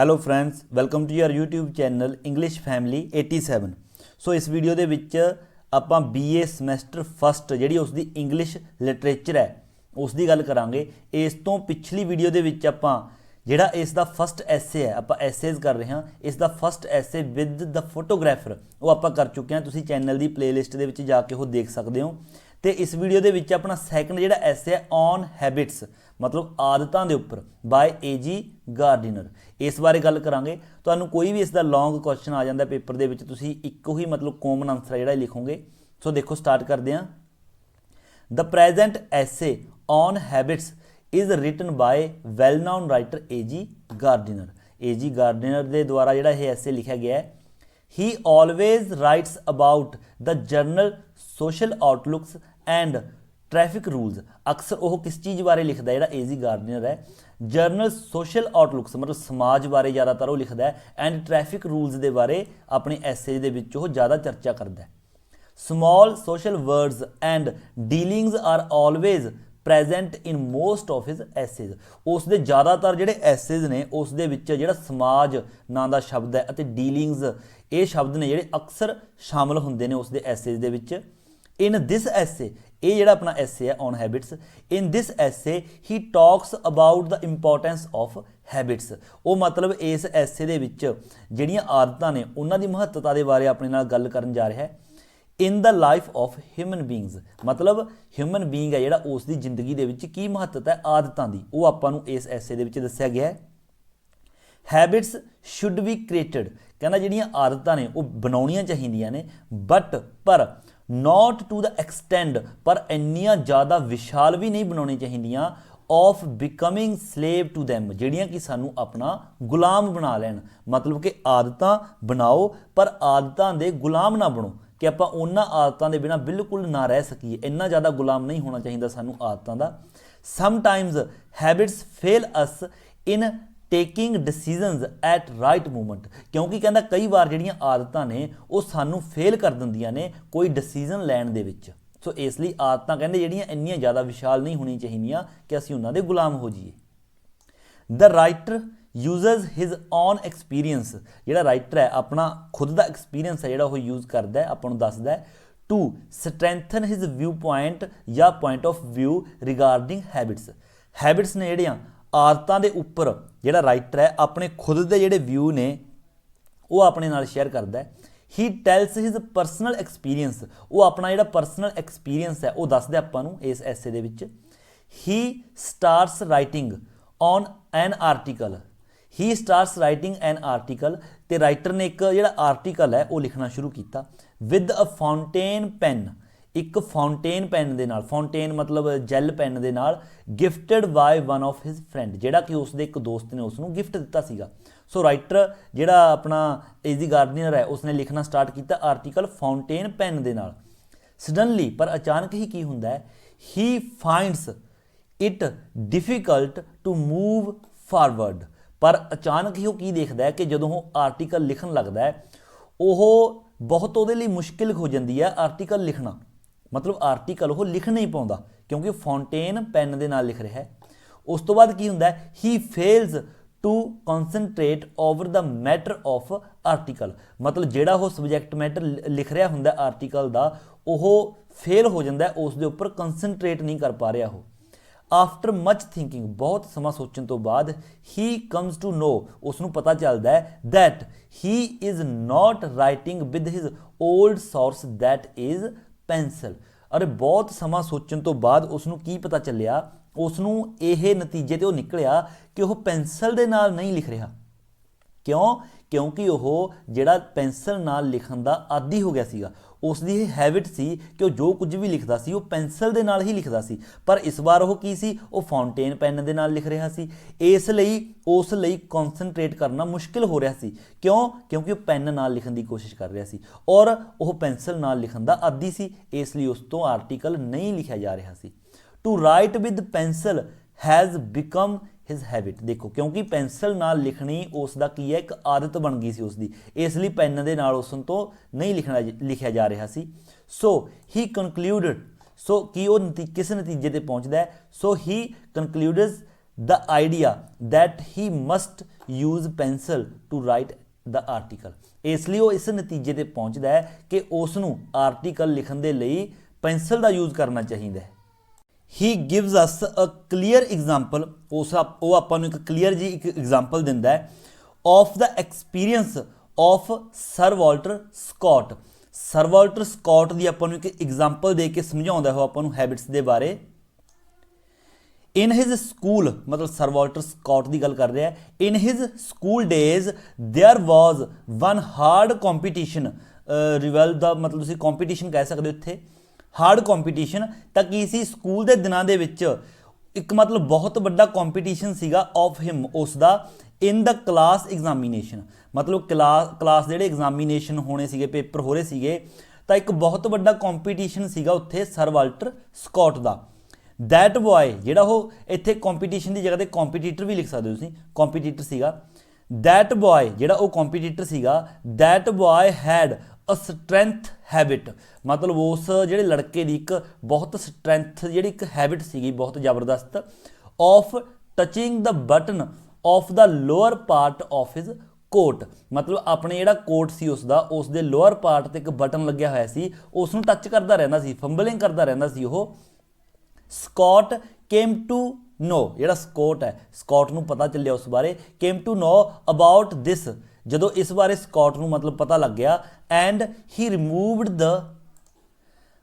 Hello friends, welcome to your YouTube channel English family 87। So ਇਸ video ਦੇ ਵਿੱਚ ਆਪਾਂ BA ਸਮੈਸਟਰ ਫਸਟ ਜਿਹੜੀ ਉਸ ਦੀ ਇੰਗਲਿਸ਼ ਲਿਟਰੇਚਰ ਹੈ ਉਸ ਦੀ ਗੱਲ ਕਰਾਂਗੇ। ਇਸ ਤੋਂ ਪਿਛਲੀ ਵੀਡੀਓ ਦੇ ਵਿੱਚ ਆਪਾਂ ਜਿਹੜਾ ਇਸ ਦਾ ਫਸਟ ਐਸੇ ਹੈ, ਆਪਾਂ ਐਸੇਜ਼ ਕਰ ਰਹੇ ਹਾਂ। ਇਸ ਦਾ ਫਸਟ ਐਸੇ ਵਿਦ ਦ ਫੋਟੋਗ੍ਰਾਫਰ ਉਹ ਆਪਾਂ ਕਰ ਚੁੱਕੇ ਹਾਂ। ਤੁਸੀਂ ਚੈਨਲ ਦੀ ਪਲੇਲਿਸਟ ਦੇ ਵਿੱਚ ਜਾ ਕੇ ਉਹ ਦੇਖ ਸਕਦੇ ਹੋ। ਤੇ ਇਸ ਵੀਡੀਓ ਦੇ ਵਿੱਚ ਆਪਣਾ ਸੈਕੰਡ ਜਿਹੜਾ ਐਸੇ ਹੈ ਔਨ ਹੈਬਿਟਸ, मतलब आदतों के उपर बाय A.G. गार्डिनर, इस बारे गल करांगे। तुहानूं कोई भी इसका लॉन्ग क्वेश्चन आ जाता पेपर दे विच, तुसीं इक्को ही मतलब कॉमन आंसर जिहड़ा लिखोगे। सो देखो स्टार्ट करते हैं। The present essay on habits is written by well known writer A.G. Gardiner. A.G. Gardiner के द्वारा जिहड़ा यह ऐसे लिखा गया है। He always writes about the general social outlooks and traffic rules. अक्सर वह किस चीज़ बारे लिखता है जिहड़ा A.G. गार्डिनर है, जर्नल सोशल आउटलुक्स मतलब समाज बारे ज़्यादातर वो लिखता है एंड ट्रैफिक रूल्स के बारे अपने ऐसे दे विच वो ज़्यादा चर्चा करता है। Small social words and dealings are always present in most of his essays. उसके ज़्यादातर जिहड़े एसेज ने उस दे विच जिहड़ा समाज नां दा शब्द है अते डीलिंग्स ये शब्द ने जिहड़े अक्सर शामिल हुंदे ने उसके essays they which. In this एसे ये जिहड़ा अपना एसे है on habits, in this essay he talks about the importance of habits. वो मतलब इस एसे दे विच जिहड़ियां आदतां ने उन्हां दी महत्ता दे बारे अपने नाल गल करन जा रहा है। In the life of human beings, मतलब ह्यूमन बींग है जिहड़ा उसकी जिंदगी दे विच की महत्ता है आदतां दी, वो आपां नूं इस एसे दे विच दस्सिया गया है। हैबिट्स शुड बी क्रिएटेड, कहना जिहड़ियां आदतां ने वो बनाउणियां चाहीदियां ने, बट पर नॉट टू द एक्सटेंड, पर इन्नियां ज़्यादा विशाल भी नहीं बनाउणी चाहीदियां of becoming slave to them, जिहड़ियां कि सानू अपना गुलाम बना लैन। मतलब कि आदतां बनाओ पर आदतां दे गुलाम ना बनो, कि आपां उन्हां आदतां दे बिना बिल्कुल ना रह सकीए। इन्ना ज़्यादा गुलाम नहीं होना चाहिए सानू आदतां दा। Sometimes habits fail us in taking decisions at right movement, क्योंकि कहता कई बार जिहड़ियां आदतां ने वो सानू फेल कर दिंदियां ने कोई डिसीजन लैण दे विच। सो इसलिए आदतां कहते जिहड़ियां इन्नियां ज़्यादा विशाल नहीं होनी चाहिए कि असीं उन्हां दे गुलाम हो जाइए। The writer uses his own experience, जिहड़ा राइटर है अपना खुद का एक्सपीरियंस है जिहड़ा वो यूज़ करता है, आपां नूं दसदा है to strengthen his view point या point of view regarding habits. Habits ने जिहड़ियां आदतां दे उपर जिहड़ा राइटर है अपने खुद के जिहड़े व्यू ने वो अपने नाल शेयर करता है। ही टैल्स हिज परसनल एक्सपीरियंस, वो अपना जिहड़ा परसनल एक्सपीरियंस है वो दसदा आपां नूं इस ऐसे दे विच। He starts writing on an article, he starts writing an article, ते राइटर ने एक जिहड़ा आर्टिकल है वो लिखना शुरू किया विद अ फाउंटेन पेन, एक फाउंटेन पेन दे नाल, फाउंटेन मतलब जैल पेन दे नाल, gifted by one of his friend, जिहड़ा कि उसके एक दोस्त ने उसनूं गिफ्ट दिता सीगा। सो राइटर जिहड़ा अपना A.G. गार्डिनर है उसने लिखना स्टार्ट किया आर्टिकल फाउंटेन पेन दे नाल। सडनली पर अचानक ही की हुंदा है, he finds it difficult to move forward, पर अचानक ही वो की देखता है कि जदों वो आर्टिकल लिखन लगता है वो बहुत उहदे लई मुश्किल हो जाती है आर्टिकल लिखना। मतलब आर्टिकल वो लिख नहीं पाता क्योंकि फाउंटेन पेन दे नाल लिख रहा है। उस तो बाद की हुंदा है, he fails to concentrate over the matter of article, मतलब जिहड़ा वो सबजैक्ट मैटर लिख रहा हुंदा आर्टिकल दा वो फेल हो जाता है, उस दे उपर कंसनट्रेट नहीं कर पा रहा। हो आफ्टर मच थिंकिंग, बहुत समा सोचने तो बाद, ही कम्स टू नो, उसनूं पता चलता है that he is not writing with his old source that is pencil. अरे बहुत समा सोचने तो बाद उसनूं की पता चलिया, उसनूं ये नतीजे ते वो निकलिया कि वह पेंसिल दे नाल नहीं लिख रहा। क्यों? क्योंकि वह जिहड़ा पेंसिल नाल लिखण दा आदी हो गया सीगा, उसकी हैबिट सी कि वो जो कुछ भी लिखता सी वो पेंसिल दे नाल ही लिखता सी। पर इस बार वो की सी, वो फाउंटेन पेन दे नाल लिख रहा सी, इसलिए उस लई कॉन्सनट्रेट करना मुश्किल हो रहा सी। क्यों? क्योंकि वो पेन नाल लिखण की कोशिश कर रहा सी और वह पेंसिल नाल लिखण दा आदी सी, इसलिए उस तो आर्टिकल नहीं लिखा जा रहा सी। To write with pencil has become his habit, देखो क्योंकि पेंसिल नाल लिखनी उसका की है एक आदत बन गई सी उसकी, इसलिए पेन दे नाल उस तो नहीं लिखा जा रहा सी। सो ही कंक्लूडड, सो कि वो किस नतीजे ते पहुँचता है, so he concludes the idea that he must use pencil to write the article. इसलिए वो इस नतीजे ते पहुँचता है कि उसनू आर्टिकल लिखण दे लई पेंसिल का यूज़ करना चाहिए। He gives us a clear example, वो आपां नूं एक क्लीयर जी एक एग्जाम्पल दिंदा है of the experience of sir Walter Scott. Sir Walter Scott की आपां नूं एक एग्जाम्पल दे के समझाउंदा है आपां नूं हैबिट्स के बारे। इन हिज स्कूल, मतलब सर वाल्टर स्कॉट की गल कर रहा है, in his school days there was one hard competition, rival the मतलब तुसीं कॉम्पीटिशन कह सकते हो इत्थे हार्ड कॉम्पीटिशन। तां की सी स्कूल के दिनों के विच एक मतलब बहुत बड़ा कॉम्पीटिशन सीगा ऑफ हिम उसका इन द क्लास एग्जामीनेशन, मतलब क्लास जिहड़े एग्जामीनेशन होने सीगे पेपर हो रहे सीगे तां एक बहुत बड़ा कॉम्पीटिशन सीगा उत्थे सर वाल्टर स्कॉट का। दैट बॉय जिहड़ा वो इत्थे कॉम्पीटिशन की जगह ते कॉम्पीटीटर भी लिख सकते हो तुसीं, कॉम्पीटीटर सीगा। दैट बॉय जिहड़ा वो कॉम्पीटीटर सीगा, that boy had a strength habit, मतलब उस जिहड़े लड़के की एक बहुत स्ट्रेंथ जिहड़ी एक हैबिट सीगी बहुत ज़बरदस्त of touching the button of the lower part of his coat, मतलब अपने जिहड़ा कोट सी उसके लोअर पार्ट ते एक बटन लग्या होया सी उसनूं टच करता रहिंदा सी, फंबलिंग करता रहिंदा सी ओह। स्कॉट केम टू नो, जिहड़ा स्कॉट है स्कॉट नूं पता चलिया उस बारे, came to know about this, जदों इस बारे स्कॉट नूं मतलब पता लग गया, and he removed the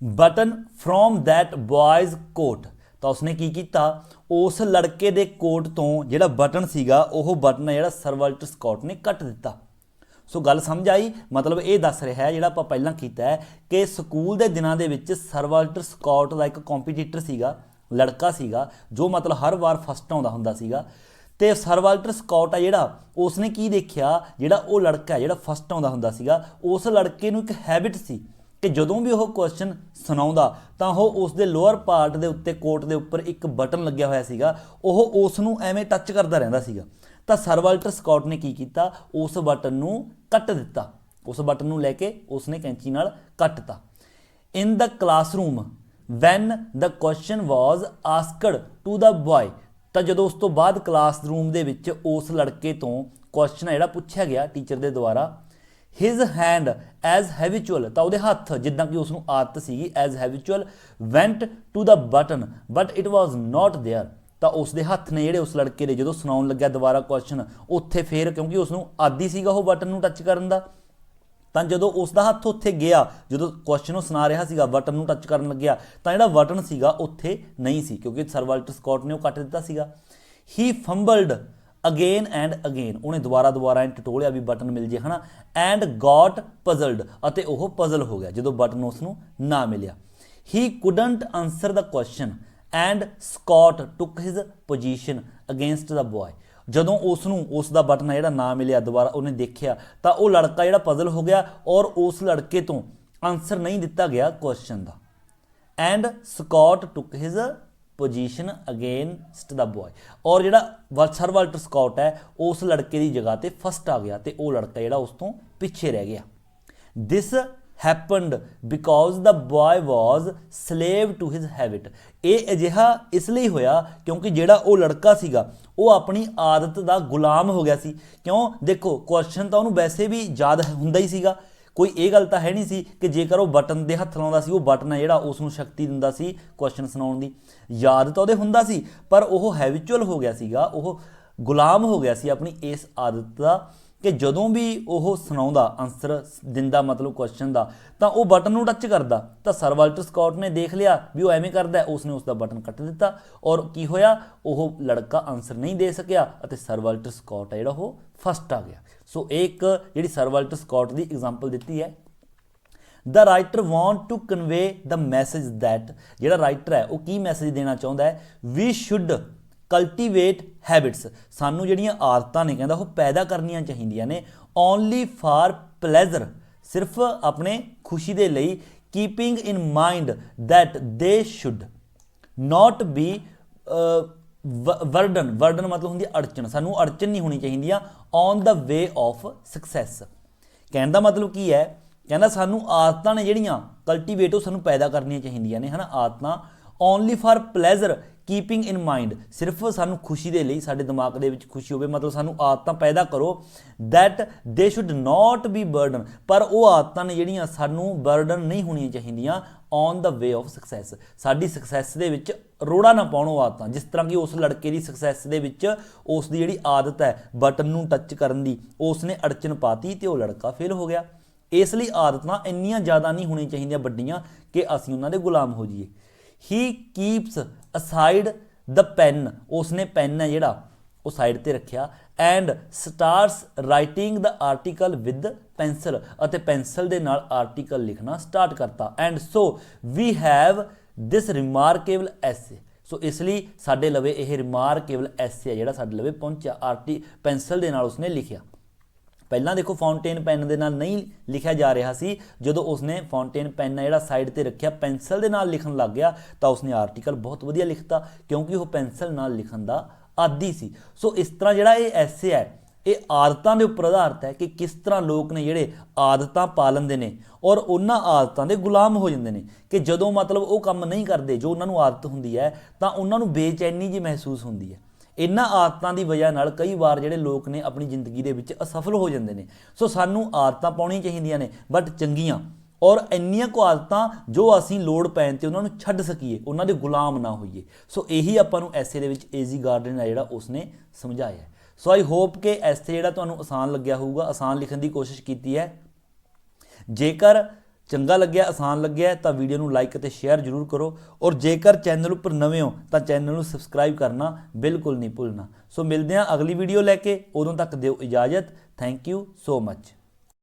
button from that boys coat, तो उसने की कीता उस लड़के दे कोट तो जिहड़ा बटन सीगा ओह बटन जिहड़ा सर वाल्टर स्कॉट ने कट दिता। सो गल समझ आई, मतलब ये दस रहा है जिहड़ा आपां पहलां कीता है कि स्कूल के दिनों के विच सर वाल्टर स्कॉट का एक कॉम्पीटीटर सीगा, लड़का सीगा जो मतलब हर बार फस्ट आउंदा हुंदा सीगा। ते सर वाल्टर स्कॉट है जिहड़ा उसने की देखिया, जिहड़ा वो लड़का है जिहड़ा फस्ट आउंदा हुंदा सीगा उस लड़के नूं एक हैबिट सी कि जदों भी वह क्वेश्चन सुनाउंदा तां ओह उसके लोअर पार्ट के उत्ते कोट के उपर एक बटन लग्या होया सीगा, ओह उसनूं एवें टच करता रहिंदा सीगा। तो सर वाल्टर स्कॉट ने की कीता उस बटन नूं कट दिता, उस बटन नूं लैके उसने कैंची नाल कटता। In the classroom when the question was asked to the boy, तो जो उस तो बाद क्लासरूम के विच उस लड़के तो क्वेश्चन जिहड़ा पुछया गया टीचर के द्वारा, हिज हैंड एज हैबिचुअल, तो वो हथ जिदा कि उसनूं आदत सी as habitual, went to the button but it was not there, तो उसके हथ ने जिहड़े उस लड़के दे जो सुनाउण लग्या दोबारा क्वेश्चन उत्थे फिर क्योंकि उसनूं आदी सीगा वो बटन नूं टच करन दा, तो जो उसका हथ उत्थे गया जो क्वेश्चन सुना रहा सीगा बटन नूं टच करन लग्या तो जिहड़ा बटन सीगा उत्थे नहीं सी क्योंकि सर वाल्टर स्कॉट ने वो कट दिता सीगा। ही फंबल्ड अगेन एंड अगेन, उन्हें दोबारा टटोलिया भी बटन मिल जे है ना, एंड गॉट पजल्ड, अते ओह पजल हो गया जो बटन उसनूं ना मिलिया। He couldn't answer the question and Scott took his position against the boy, जदों उसनूं उसका बटन जिहड़ा ना मिलिया दोबारा उन्हें देखिया तो वह लड़का जिहड़ा पजल हो गया और उस लड़के तो आंसर नहीं दिता गया क्वेश्चन का, and Scott took his position against the boy, और जिहड़ा सर वाल्टर स्कॉट है उस लड़के की जगह ते फस्ट आ गया तो वह लड़का जिहड़ा उस तो पिछे रह गया। This happened because the boy was slave to his habit, ये अजिहा इसलिए होया क्योंकि जिहड़ा वो लड़का सीगा वो अपनी आदत का गुलाम हो गया सी। क्यों देखो क्वेश्चन तो उन्होंने वैसे भी याद हुंदा ही सीगा, कोई ये गल तो है नहीं सी कि जेकर वो बटन के हथ लाउंदा सी वो बटन है जिहड़ा उसनूं शक्ति दिंदा सी क्वेश्चन सुनाउण दी, याद तो उहदे हुंदा सी पर वह हैबिचुअल हो गया सीगा, वह गुलाम हो गया सी अपनी इस आदत का कि जदों भी वह सुनाउंदा आंसर दिंदा मतलब क्वेश्चन का तो वह बटन नूं टच करदा, तो सर वाल्टर स्कॉट ने देख लिया भी वो एवें करदा, उसने उसका बटन कट दिता और की होया वह लड़का आंसर नहीं दे सकिया और सर वाल्टर स्कॉट है जिहड़ा वो फस्ट आ गया। सो एक जिहड़ी सर वाल्टर स्कॉट की एग्जाम्पल दी है। The writer want to convey the message that, जिहड़ा राइटर है वो की मैसेज देना चाहुंदा है, वी शुड कल्टीवेट हैबिट्स, सानू जिहड़ियां आदतां ने कहंदा वो पैदा करनियां चाहीदियां ने, ओनली फॉर प्लेजर, सिर्फ अपने खुशी दे लई, keeping in mind that they should not be burden, burden मतलब होंदी अड़चन, सानू अड़चन नहीं होनी चाहिए on the way of success. कहने का मतलब की है, कहना सानू आदतां ने जिहड़ियां कल्टीवेट वो सानू पैदा करनियां चाहिए ने है ना आदतां, ਓਨਲੀ ਫਾਰ ਪਲੈਜ਼ਰ ਕੀਪਿੰਗ ਇਨ ਮਾइंड, ਸਿਰਫ ਸਾਨੂੰ ਖੁਸ਼ੀ ਦੇ ਲਈ, ਸਾਡੇ ਦਿਮਾਗ ਦੇ ਵਿੱਚ ਖੁਸ਼ੀ ਹੋਵੇ, ਮਤਲਬ ਸਾਨੂੰ ਆਦਤਾਂ ਪੈਦਾ ਕਰੋ ਦੈਟ ਦੇ ਸ਼ੁੱਡ ਨਾਟ ਬੀ ਬਰਡਨ, ਪਰ ਉਹ ਆਦਤਾਂ ਨੇ ਜਿਹੜੀਆਂ ਸਾਨੂੰ ਬਰਡਨ ਨਹੀਂ ਹੋਣੀਆਂ ਚਾਹੀਦੀਆਂ on the way of success, ਸਾਡੀ ਸਕਸੈਸ ਦੇ ਵਿੱਚ ਰੋੜਾ ਨਾ ਪਾਉਣ ਉਹ ਆਦਤਾਂ। ਜਿਸ ਤਰ੍ਹਾਂ ਕਿ ਉਸ ਲੜਕੇ ਦੀ ਸਕਸੈਸ ਦੇ ਵਿੱਚ ਉਸ ਦੀ ਜਿਹੜੀ ਆਦਤ ਹੈ ਬਟਨ ਨੂੰ ਟੱਚ ਕਰਨ ਦੀ, ਉਸ ਨੇ ਅੜਚਨ ਪਾਤੀ ਤੇ ਉਹ ਲੜਕਾ ਫੇਲ ਹੋ ਗਿਆ। ਇਸ ਲਈ ਆਦਤਾਂ ਇੰਨੀਆਂ ਜ਼ਿਆਦਾ ਨਹੀਂ ਹੋਣੀਆਂ ਚਾਹੀਦੀਆਂ ਵੱਡੀਆਂ ਕਿ ਅਸੀਂ ਉਹਨਾਂ ਦੇ ਗੁਲਾਮ ਹੋ ਜਾਈਏ। He keeps aside the pen, ਉਸਨੇ ਪੈਨ ਹੈ ਜਿਹੜਾ ਉਹ ਸਾਈਡ ਤੇ ਰੱਖਿਆ, and starts writing the article with pencil, ਅਤੇ ਪੈਨਸਲ ਦੇ ਨਾਲ ਆਰਟੀਕਲ ਲਿਖਣਾ ਸਟਾਰਟ ਕਰਤਾ। And so we have this remarkable essay, so ਇਸ ਲਈ ਸਾਡੇ ਲਵੇ ਇਹ ਰਿਮਾਰਕੇਬਲ ਐਸੇ ਹੈ ਜਿਹੜਾ ਸਾਡੇ ਲਵੇ ਪਹੁੰਚਿਆ, ਪੈਨਸਲ ਦੇ ਨਾਲ ਉਸਨੇ ਲਿਖਿਆ। ਪਹਿਲਾਂ ਦੇਖੋ ਫਾਊਂਟੇਨ ਪੈਨ ਦੇ ਨਾਲ ਨਹੀਂ ਲਿਖਿਆ ਜਾ ਰਿਹਾ ਸੀ, ਜਦੋਂ ਉਸਨੇ ਫਾਊਂਟੇਨ ਪੈਨ ਜਿਹੜਾ ਸਾਈਡ ਤੇ ਰੱਖਿਆ ਪੈਨਸਲ ਦੇ ਨਾਲ ਲਿਖਣ ਲੱਗ ਗਿਆ ਤਾਂ ਉਸਨੇ ਆਰਟੀਕਲ ਬਹੁਤ ਵਧੀਆ ਲਿਖਤਾ, ਕਿਉਂਕਿ ਉਹ ਪੈਨਸਲ ਨਾਲ ਲਿਖਣ ਦਾ ਆਦੀ ਸੀ। ਸੋ ਇਸ ਤਰ੍ਹਾਂ ਜਿਹੜਾ ਇਹ ਐਸੇ ਹੈ ਇਹ ਆਦਤਾਂ ਦੇ ਉੱਪਰ ਆਧਾਰਿਤ ਹੈ ਕਿ ਕਿਸ ਤਰ੍ਹਾਂ ਲੋਕ ਨੇ ਜਿਹੜੇ ਆਦਤਾਂ ਪਾ ਲੈਂਦੇ ਨੇ ਔਰ ਉਹਨਾਂ ਆਦਤਾਂ ਦੇ ਗੁਲਾਮ ਹੋ ਜਾਂਦੇ ਨੇ, ਕਿ ਜਦੋਂ ਮਤਲਬ ਉਹ ਕੰਮ ਨਹੀਂ ਕਰਦੇ ਜੋ ਉਹਨਾਂ ਨੂੰ ਆਦਤ ਹੁੰਦੀ ਹੈ ਤਾਂ ਉਹਨਾਂ ਨੂੰ ਬੇਚੈਨੀ ਜਿਹੀ ਮਹਿਸੂਸ ਹੁੰਦੀ ਹੈ। ਇਹਨਾਂ ਆਦਤਾਂ ਦੀ ਵਜ੍ਹਾ ਨਾਲ ਕਈ ਵਾਰ ਜਿਹੜੇ ਲੋਕ ਨੇ ਆਪਣੀ ਜ਼ਿੰਦਗੀ ਦੇ ਵਿੱਚ ਅਸਫਲ ਹੋ ਜਾਂਦੇ ਨੇ। ਸੋ ਸਾਨੂੰ ਆਦਤਾਂ ਪਾਉਣੀਆਂ ਚਾਹੀਦੀਆਂ ਨੇ, ਬਟ ਚੰਗੀਆਂ, ਔਰ ਇੰਨੀਆਂ ਕੁ ਆਦਤਾਂ ਜੋ ਅਸੀਂ ਲੋੜ ਪੈਣ 'ਤੇ ਉਹਨਾਂ ਨੂੰ ਛੱਡ ਸਕੀਏ, ਉਹਨਾਂ ਦੇ ਗੁਲਾਮ ਨਾ ਹੋਈਏ। ਸੋ ਇਹੀ ਆਪਾਂ ਨੂੰ ਐਸੇ ਦੇ ਵਿੱਚ ਏਜ਼ੀ ਗਾਰਡਨ ਹੈ ਜਿਹੜਾ ਉਸਨੇ ਸਮਝਾਇਆ। ਸੋ ਆਈ ਹੋਪ ਕਿ ਐਸੇ ਜਿਹੜਾ ਤੁਹਾਨੂੰ ਆਸਾਨ ਲੱਗਿਆ ਹੋਊਗਾ, ਆਸਾਨ ਲਿਖਣ ਦੀ ਕੋਸ਼ਿਸ਼ ਕੀਤੀ ਹੈ। ਜੇਕਰ ਚੰਗਾ ਲੱਗਿਆ, ਆਸਾਨ ਲੱਗਿਆ ਤਾਂ ਵੀਡੀਓ ਨੂੰ ਲਾਈਕ ਅਤੇ ਸ਼ੇਅਰ ਜ਼ਰੂਰ ਕਰੋ, ਔਰ ਜੇਕਰ ਚੈਨਲ ਉੱਪਰ ਨਵੇਂ ਹੋ ਤਾਂ ਚੈਨਲ ਨੂੰ ਸਬਸਕ੍ਰਾਈਬ ਕਰਨਾ ਬਿਲਕੁਲ ਨਹੀਂ ਭੁੱਲਣਾ। ਸੋ ਮਿਲਦੇ ਹਾਂ ਅਗਲੀ ਵੀਡੀਓ ਲੈ ਕੇ, ਉਦੋਂ ਤੱਕ ਦਿਓ ਇਜਾਜ਼ਤ। Thank you so much.